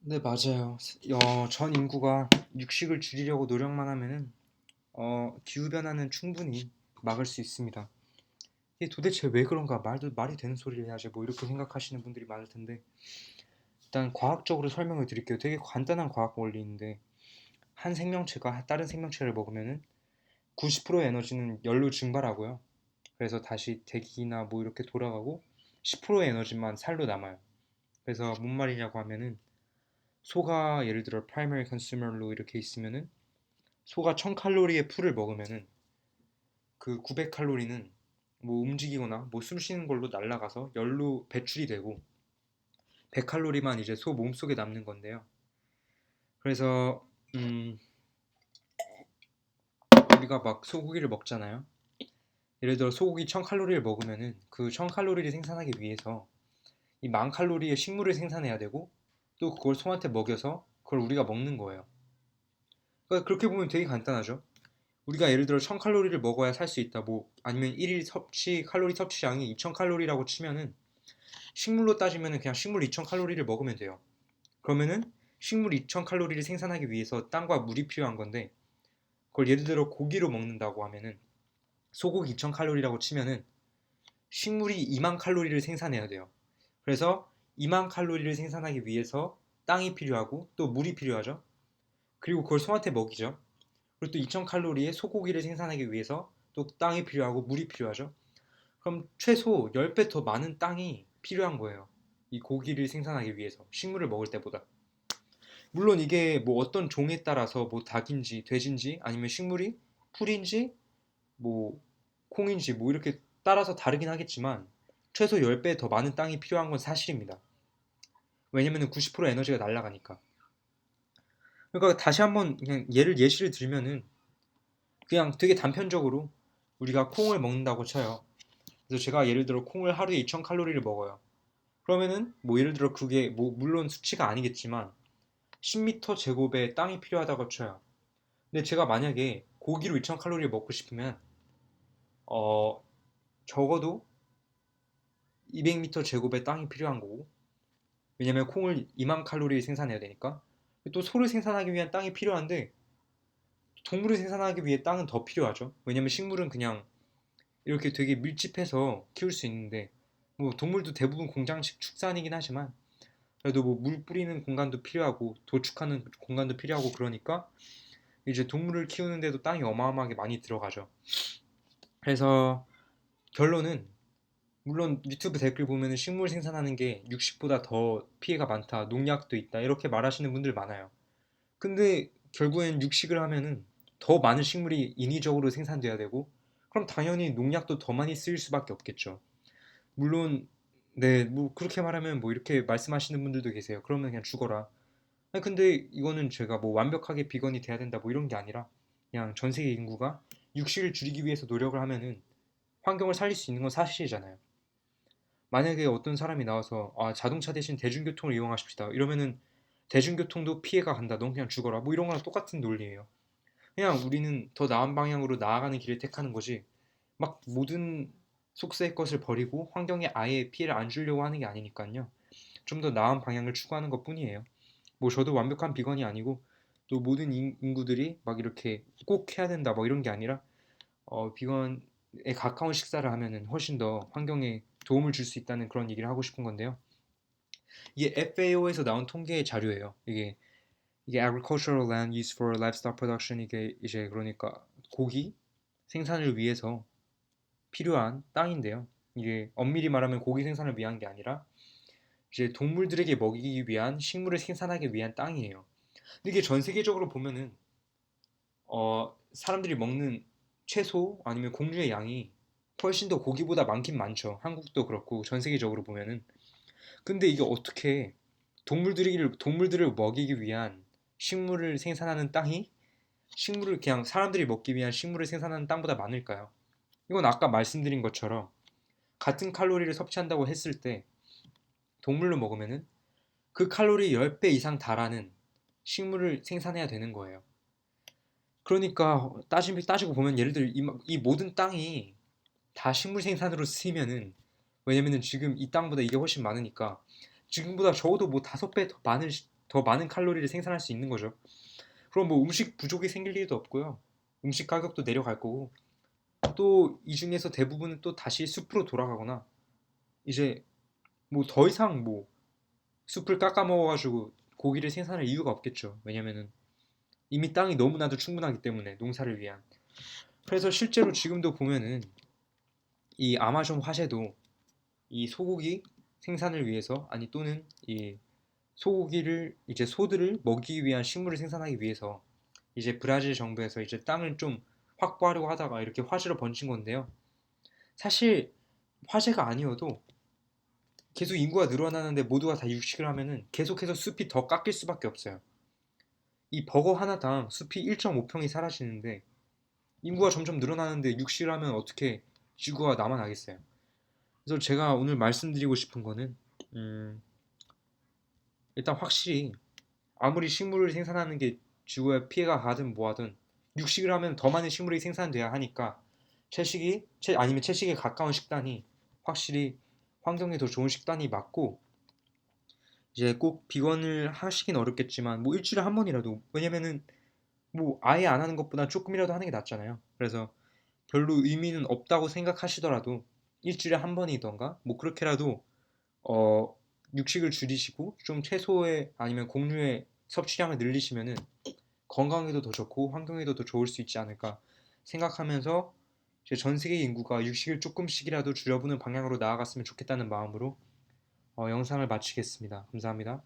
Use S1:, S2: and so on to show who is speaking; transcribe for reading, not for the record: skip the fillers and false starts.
S1: 네, 맞아요. 전 인구가 육식을 줄이려고 노력만 하면은 기후 변화는 충분히 막을 수 있습니다. 이게 도대체 왜 그런가? 말이 되는 소리를 해야지. 뭐 이렇게 생각하시는 분들이 많을 텐데 일단 과학적으로 설명을 드릴게요. 되게 간단한 과학 원리인데 한 생명체가 다른 생명체를 먹으면은 90%의 에너지는 열로 증발하고요. 그래서 다시 대기나 뭐 이렇게 돌아가고 10%의 에너지만 살로 남아요. 그래서 뭔 말이냐고 하면은 소가 예를 들어 primary consumer로 이렇게 있으면은 소가 1000칼로리의 풀을 먹으면은 그 900칼로리는 뭐 움직이거나 뭐 숨 쉬는 걸로 날아가서 열로 배출이 되고 100칼로리만 이제 소 몸속에 남는 건데요. 그래서 우리가 막 소고기를 먹잖아요. 예를 들어 소고기 1000칼로리를 먹으면은 그 1000칼로리를 생산하기 위해서 이 10,000칼로리의 식물을 생산해야 되고 또 그걸 소한테 먹여서 그걸 우리가 먹는 거예요. 그러니까 그렇게 보면 되게 간단하죠. 우리가 예를 들어 1000칼로리를 먹어야 살 수 있다. 뭐 아니면 일일 섭취 칼로리 섭취량이 2000칼로리라고 치면은 식물로 따지면은 그냥 식물 2000칼로리를 먹으면 돼요. 그러면은 식물 2000칼로리를 생산하기 위해서 땅과 물이 필요한 건데 그걸 예를 들어 고기로 먹는다고 하면은 소고기 2000칼로리라고 치면은 식물이 2만 칼로리를 생산해야 돼요. 그래서 2만 칼로리를 생산하기 위해서 땅이 필요하고 또 물이 필요하죠. 그리고 그걸 소한테 먹이죠. 그리고 또 2000칼로리의 소고기를 생산하기 위해서 또 땅이 필요하고 물이 필요하죠. 그럼 최소 10배 더 많은 땅이 필요한 거예요. 이 고기를 생산하기 위해서 식물을 먹을 때보다. 물론 이게 뭐 어떤 종에 따라서 뭐 닭인지 돼지인지 아니면 식물이 풀인지 뭐 콩인지 뭐 이렇게 따라서 다르긴 하겠지만 최소 10배 더 많은 땅이 필요한 건 사실입니다. 왜냐면 90% 에너지가 날아가니까. 그러니까 다시 한번 그냥 예시를 들면은 그냥 되게 단편적으로 우리가 콩을 먹는다고 쳐요. 그래서 제가 예를 들어 콩을 하루에 2000칼로리를 먹어요. 그러면은 뭐 예를 들어 그게 뭐 물론 수치가 아니겠지만 10m 제곱의 땅이 필요하다고 쳐요. 근데 제가 만약에 고기로 2000칼로리를 먹고 싶으면 어 적어도 200m 제곱의 땅이 필요한 거고 왜냐면 콩을 2만 칼로리 생산해야 되니까 또 소를 생산하기 위한 땅이 필요한데 동물을 생산하기 위해 땅은 더 필요하죠. 왜냐면 식물은 그냥 이렇게 되게 밀집해서 키울 수 있는데 뭐 동물도 대부분 공장식 축산이긴 하지만 그래도 뭐 물 뿌리는 공간도 필요하고 도축하는 공간도 필요하고 그러니까 이제 동물을 키우는데도 땅이 어마어마하게 많이 들어가죠. 그래서 결론은 물론 유튜브 댓글 보면 식물 생산하는 게 육식보다 더 피해가 많다, 농약도 있다 이렇게 말하시는 분들 많아요. 근데 결국엔 육식을 하면은 더 많은 식물이 인위적으로 생산돼야 되고 그럼 당연히 농약도 더 많이 쓰일 수밖에 없겠죠. 물론 네, 뭐 그렇게 말하면 뭐 이렇게 말씀하시는 분들도 계세요. 그러면 그냥 죽어라. 아니 근데 이거는 제가 뭐 완벽하게 비건이 돼야 된다 뭐 이런 게 아니라 그냥 전 세계 인구가 육식을 줄이기 위해서 노력을 하면은 환경을 살릴 수 있는 건 사실이잖아요. 만약에 어떤 사람이 나와서 자동차 대신 대중교통을 이용하십시다 이러면은 대중교통도 피해가 간다. 넌 그냥 죽어라. 뭐 이런 거랑 똑같은 논리예요. 그냥 우리는 더 나은 방향으로 나아가는 길을 택하는 거지. 막 모든 속세의 것을 버리고 환경에 아예 피해를 안 주려고 하는 게 아니니까요. 좀 더 나은 방향을 추구하는 것 뿐이에요. 뭐 저도 완벽한 비건이 아니고 또 모든 인구들이 막 이렇게 꼭 해야 된다 뭐 이런 게 아니라 비건에 가까운 식사를 하면은 훨씬 더 환경에 도움을 줄 수 있다는 그런 얘기를 하고 싶은 건데요. 이게 FAO에서 나온 통계 자료예요. 이게 Agricultural Land Used for Livestock Production 이게 이제 그러니까 고기 생산을 위해서 필요한 땅인데요. 이게 엄밀히 말하면 고기 생산을 위한 게 아니라 이제 동물들에게 먹이기 위한 식물을 생산하기 위한 땅이에요. 근데 이게 전 세계적으로 보면은 사람들이 먹는 채소 아니면 곡류의 양이 훨씬 더 고기보다 많긴 많죠. 한국도 그렇고 전 세계적으로 보면은. 근데 이게 어떻게 동물들을 먹이기 위한 식물을 생산하는 땅이 식물을 그냥 사람들이 먹기 위한 식물을 생산하는 땅보다 많을까요? 이건 아까 말씀드린 것처럼 같은 칼로리를 섭취한다고 했을 때 동물로 먹으면은 그 칼로리 10배 이상 달하는 식물을 생산해야 되는 거예요. 그러니까 따지고 보면 예를 들어 이 모든 땅이 다 식물 생산으로 쓰이면은 왜냐면은 지금 이 땅보다 이게 훨씬 많으니까 지금보다 적어도 뭐 5배 더 많은 더 많은 칼로리를 생산할 수 있는 거죠. 그럼 뭐 음식 부족이 생길 일도 없고요. 음식 가격도 내려갈 거고 또 이 중에서 대부분은 또 다시 숲으로 돌아가거나 이제 뭐 더 이상 뭐 숲을 깎아 먹어가지고 고기를 생산할 이유가 없겠죠. 왜냐면은 이미 땅이 너무나도 충분하기 때문에 농사를 위한. 그래서 실제로 지금도 보면은 이 아마존 화재도 이 소고기 생산을 위해서 아니 또는 이 소고기를 이제 소들을 먹이기 위한 식물을 생산하기 위해서 이제 브라질 정부에서 이제 땅을 좀 확보하려고 하다가 이렇게 화재로 번진 건데요. 사실 화재가 아니어도 계속 인구가 늘어나는데 모두가 다 육식을 하면은 계속해서 숲이 더 깎일 수밖에 없어요. 이 버거 하나당 숲이 1.5평이 사라지는데 인구가 점점 늘어나는데 육식을 하면 어떻게 지구가 남아나겠어요. 그래서 제가 오늘 말씀드리고 싶은 거는 음, 일단 확실히 아무리 식물을 생산하는 게 지구에 피해가 가든 뭐하든 육식을 하면 더 많은 식물이 생산돼야 하니까 아니면 채식에 가까운 식단이 확실히 환경에 더 좋은 식단이 맞고 이제 꼭 비건을 하시긴 어렵겠지만 뭐 일주일에 한 번이라도 왜냐면은 뭐 아예 안 하는 것보다 조금이라도 하는 게 낫잖아요. 그래서 별로 의미는 없다고 생각하시더라도 일주일에 한 번이던가 뭐 그렇게라도 어 육식을 줄이시고 좀 채소에 아니면 곡류의 섭취량을 늘리시면은 건강에도 더 좋고 환경에도 더 좋을 수 있지 않을까 생각하면서 이제 전 세계 인구가 육식을 조금씩이라도 줄여보는 방향으로 나아갔으면 좋겠다는 마음으로 영상을 마치겠습니다. 감사합니다.